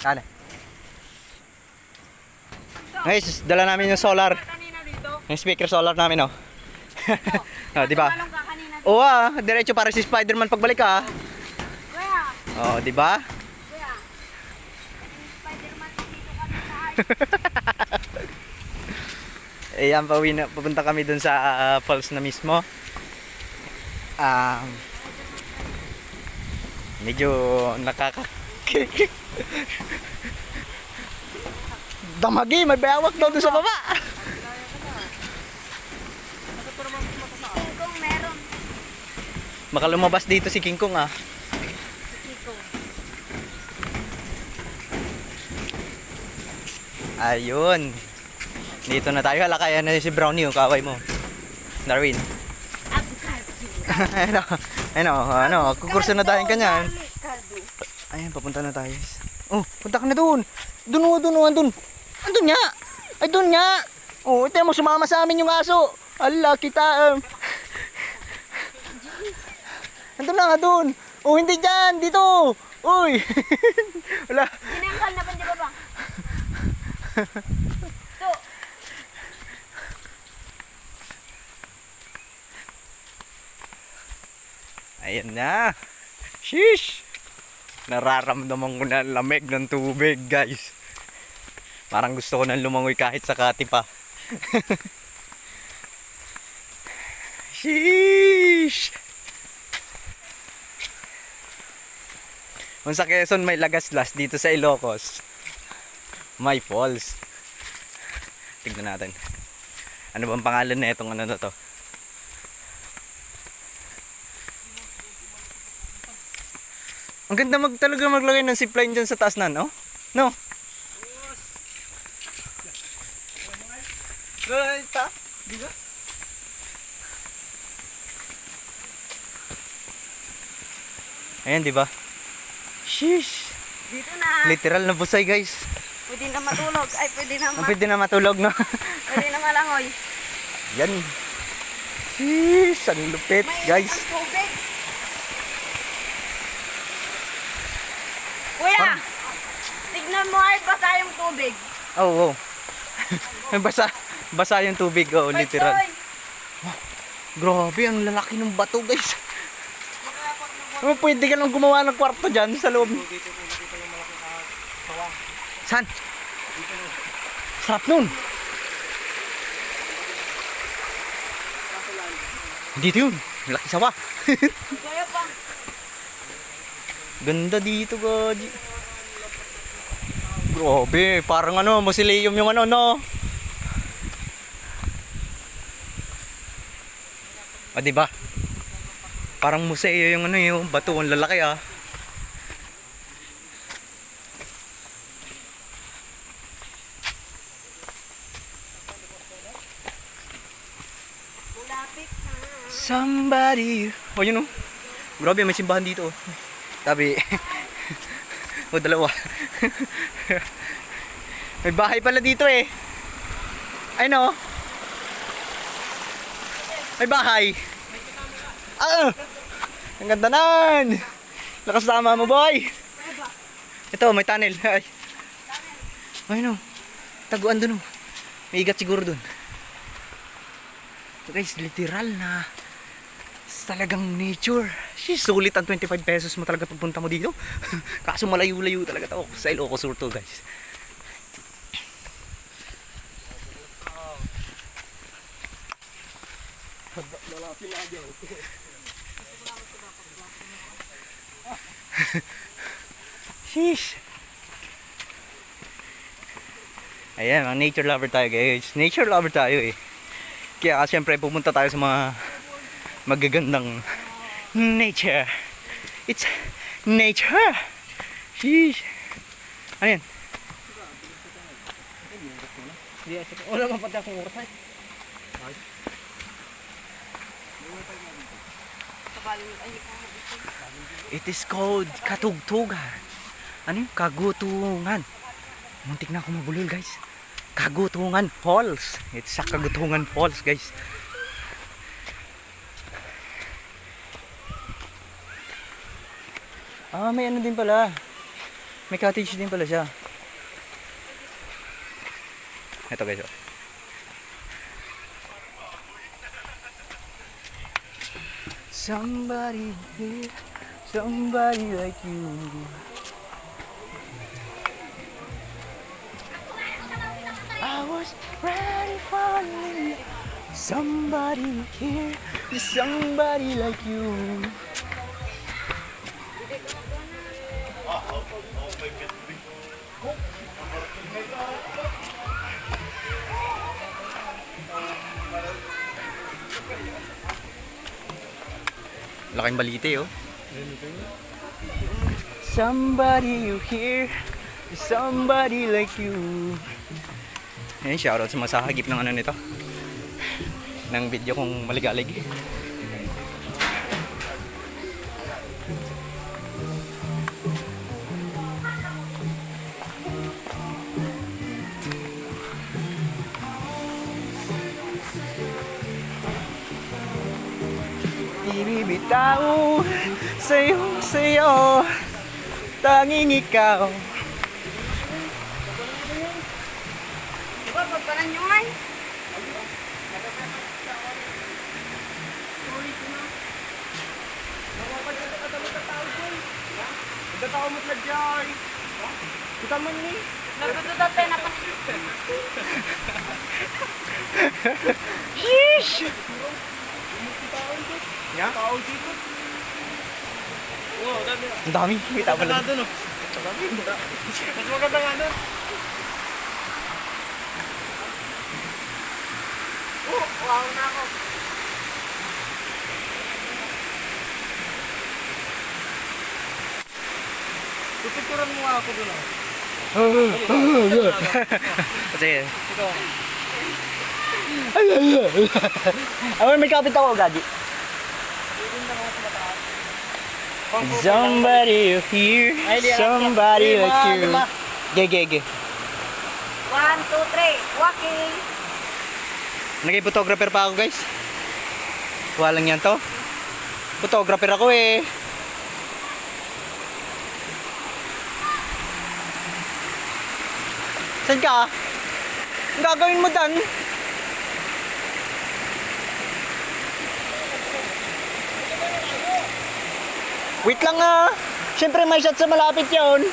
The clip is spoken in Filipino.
Kala. Guys, dala namin yung solar. Yung speaker solar namin, oh. Oh, di ba? Oo, diretso para si Spider-Man pagbalik, ah. Oh, di ba? Ayan, papunta kami dun sa falls na mismo. Medyo damagi, may bayawak daw dun sa baba. King Kong meron. Baka lumabas dito si King Kong, ah. King Kong. Ayun. Dito na tayo. Hala, kaya na si Brownie, yung kaway mo. Darwin. ano, kukurso na tayo kanyan. Ayan, papunta na tayo. Oh, punta ka na doon. Doon. Andun nga. Ay, doon nga. Oh, ito mo, sumama sa amin yung aso. Ala, kita. Andun na nga doon. Oh, hindi dyan. Dito. Uy. Wala. Ginangkal na ba, di ba ba? So, Ayan na. Sheesh. Nararamdaman ko na ang lamig ng tubig, guys. Parang gusto ko nang lumangoy kahit sa kati pa. Sheesh. Kung sa Quezon may Lagaslas, dito sa Ilocos may falls. Tignan natin. Ano bang pangalan na itong ano na to? Ang ganda talaga maglagay ng zipline dyan sa taas na, no? No? Ayan, di ba? Sheesh! dito na. Literal na busay, guys. Pwede na matulog. Ay, Pwede na matulog, no? pwede na malangoy. Yan. Sheesh! Ang lupit, guys. Ang tubig. Kuya, tignan mo ay basa yung tubig. Oo. Basa yung tubig, oh, literal. Ay, Grabe, ang lalaki ng bato, guys. Oh, pwede ka lang gumawa ng kwarto dyan sa loob. Saan? Sarap nun. Dito yun. Laki sawa. kaya pa. Ganda dito, gaji. Grabe, parang ano, mausoleum yung ano, no? O, diba? Parang museo yung ano, yung bato, ang lalaki, ah. Lapit na. Somebody. O, yun, oh. Grabe, may simbahan dito, oh. Tabi. O, dalawa. May bahay pala dito, eh. Ay, no? May bahay. Ah! Ang ganda nan! Lakas tama mo, boy! Ito, may tunnel. Ay. Ay, no. Taguan dun, oh. May igat siguro dun. So, guys, literal na talagang nature. Sheesh, sulit ang 25 pesos mo talaga pagpunta mo dito. Kaso malayo-layo talaga to. Sa Ilocos Sur to, guys. Sheesh. Ayan, ang nature lover tayo, guys. Nature lover tayo, eh. Kaya siyempre pupunta tayo sa mga magagandang nature. It's nature. Sheesh. Ano yan? Wala man pati akong oras, eh. It is called katugtugan. Ano yung kagutungan? Muntik na ako mabulol, guys. Kagutungan Falls. It's sa Kagutungan Falls, guys. Ah, may ano din pala. May cottage din pala siya. Ito guys. Oh. Somebody here, somebody like you. I was ready for you. Somebody here, somebody like you. Laking balite oh. Somebody you hear, somebody like you. Ayan, shoutout sa mga sahagip ng ano nito. Ng video kong maligalig. Di bibitaw sa'yo, tanging ikaw. Diba, pagpanan nyo nga eh. Tao mo't na dyan. Kita man ni. Nagdududat tayo na pa. Sheesh! Ya? Tao dito. Wow, dami. Ang dami. Kita pala. Doon, mas maganda nga doon. Oh, wow na ako. Pipicturan mo nga ako doon. Sige. Ay, may kapit ako, Gagi. Somebody here, somebody like you. Ge. 1, 2, 3, walking. Naging photographer pa ako, guys. Walang yan to. Photographer ako eh. Saan ka? Ang gagawin mo dan? Wait lang ah. Siyempre may shot sa malapit yun.